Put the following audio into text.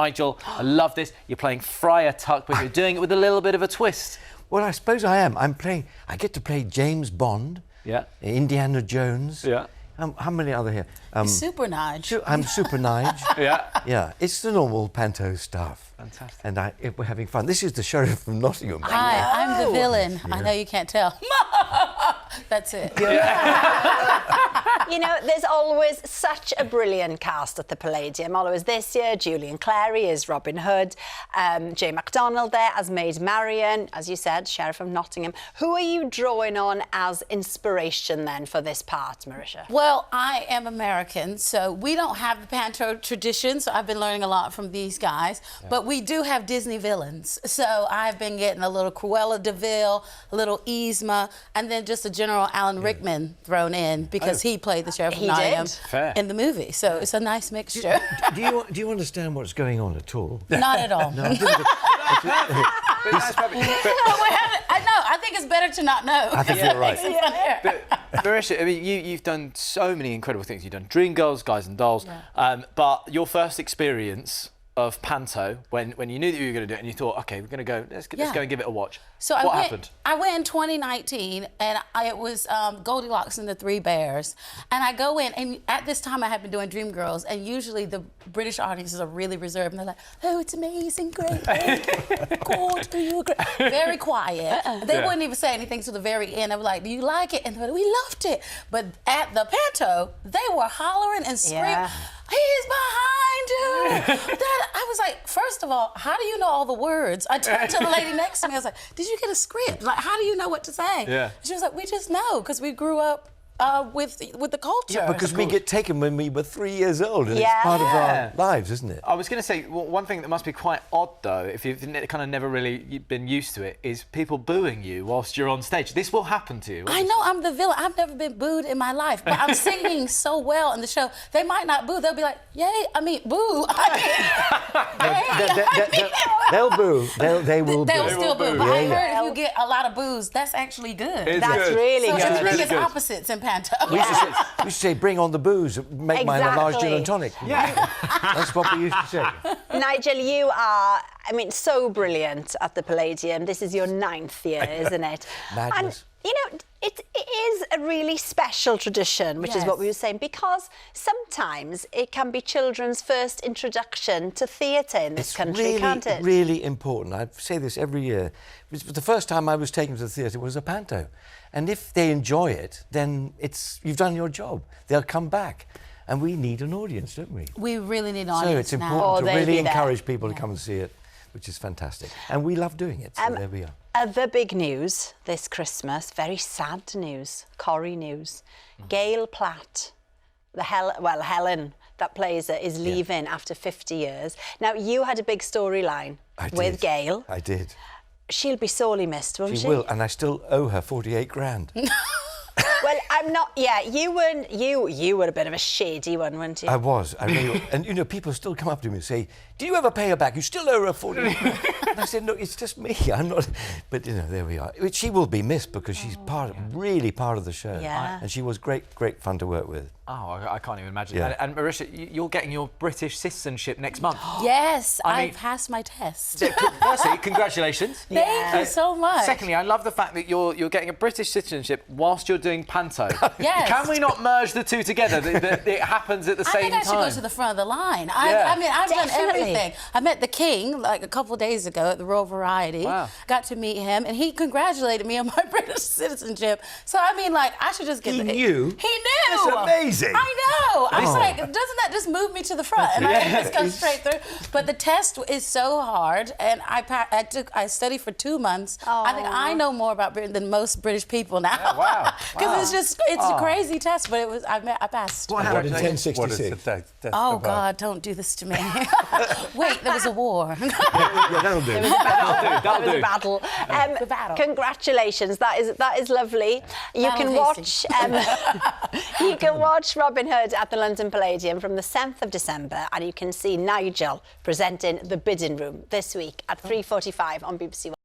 Nigel, I love this. You're playing Friar Tuck, but you're doing it with a little bit of a twist. Well, I suppose I am. I get to play James Bond. Yeah. Indiana Jones. Yeah. How many other here? Super Nigel. I'm Super Nigel. Yeah. Yeah, it's the normal Panto stuff. Fantastic. And we're having fun. This is the sheriff from Nottingham. Hi, I'm the villain. Yeah. I know you can't tell. That's it. You know, there's always such a brilliant cast at the Palladium. Always this year, Julian Clary is Robin Hood, Jay MacDonald there as Maid Marian, as you said, Sheriff of Nottingham. Who are you drawing on as inspiration then for this part, Marisha? Well, I am American, so we don't have the Panto tradition, so I've been learning a lot from these guys. Yeah. But we do have Disney villains. So I've been getting a little Cruella de Vil, a little Yzma, and then just a General Alan Rickman thrown in because he played the Sheriff of Nottingham in the movie. So it's a nice mixture. Do you understand what's going on at all? Not at all. No, I think it's better to not know. I think you're right. But, Marisha, I mean, you've done so many incredible things. You've done Dreamgirls, Guys and Dolls, but your first experience of Panto, when you knew that you were going to do it and you thought, OK, we're going to go, let's go and give it a watch. So what happened? I went in 2019, and it was Goldilocks and the Three Bears. And I go in, and at this time I had been doing Dreamgirls, and usually the British audiences are really reserved, and they're like, oh, it's amazing, great, God, you great. Very quiet. They wouldn't even say anything till the very end. I was like, do you like it? And they were like, we loved it. But at the Panto, they were hollering and screaming, he's behind you. I was like, first of all, how do you know all the words? I turned to the lady next to me. I was like, did you get a script? Like, how do you know what to say? Yeah. She was like, we just know because we grew up with the culture. Yeah, because we get taken when we were 3 years old, and it's part of our lives, isn't it? I was going to say, one thing that must be quite odd, though, if you've kind of never really been used to it, is people booing you whilst you're on stage. This will happen to you. I know, I'm the villain. I've never been booed in my life, but I'm singing so well in the show. They might not boo. They'll be like, yay, boo. They'll boo. They will boo. They'll still boo. But I heard if you get a lot of boos, that's actually good. That's really good. So I think really it's opposites in Panto. We used to say, bring on the booze, make mine a large gin and tonic. Yeah. That's what we used to say. Nigel, you are, so brilliant at the Palladium. This is your 9th year, isn't it? Madness. And, you know, it is a really special tradition, which is what we were saying, because sometimes it can be children's first introduction to theatre in this country, can't it? It's really important. I say this every year. The first time I was taken to the theatre was a Panto. And if they enjoy it, then you've done your job. They'll come back. And we need an audience, don't we? We really need an audience. So it's important to really encourage people to come and see it, which is fantastic. And we love doing it, so there we are. Other big news this Christmas, very sad news, Corrie news. Gail Platt, Helen, that plays her, is leaving after 50 years. Now, you had a big storyline with Gail. I did. She'll be sorely missed, won't she? She will, and I still owe her 48 grand. Well, I'm not. Yeah, you weren't. You were a bit of a shady one, weren't you? I was. I really. And you know, people still come up to me and say, "Do you ever pay her back? You still owe her 40." And I said, "Look, it's just me. I'm not." But you know, there we are. She will be missed because she's really part of the show. Yeah. And she was great fun to work with. Oh, I can't even imagine. Yeah. And Marisha, you're getting your British citizenship next month. Yes, I passed my test. Firstly, congratulations. Thank you so much. Secondly, I love the fact that you're getting a British citizenship whilst you're doing Panto. Yes. Can we not merge the two together? It happens at the same time. I think I should go to the front of the line. I've done everything. I met the King like a couple of days ago at the Royal Variety. Wow. Got to meet him, and he congratulated me on my British citizenship. So I should just get He knew? He knew. That's amazing. I know. I was like, doesn't that just move me to the front? And I just go straight through. But the test is so hard, and I studied for 2 months. I think I know more about Britain than most British people now. Yeah, wow. Because it's a crazy test, but I passed. What happened in 1066? Oh God, don't do this to me. Wait, there was a war. Yeah, that'll do. There was a battle. The battle. Congratulations, that is lovely. You can watch Robin Hood at the London Palladium from the 7th of December, and you can see Nigel presenting The Bidding Room this week at 3:45 on BBC One.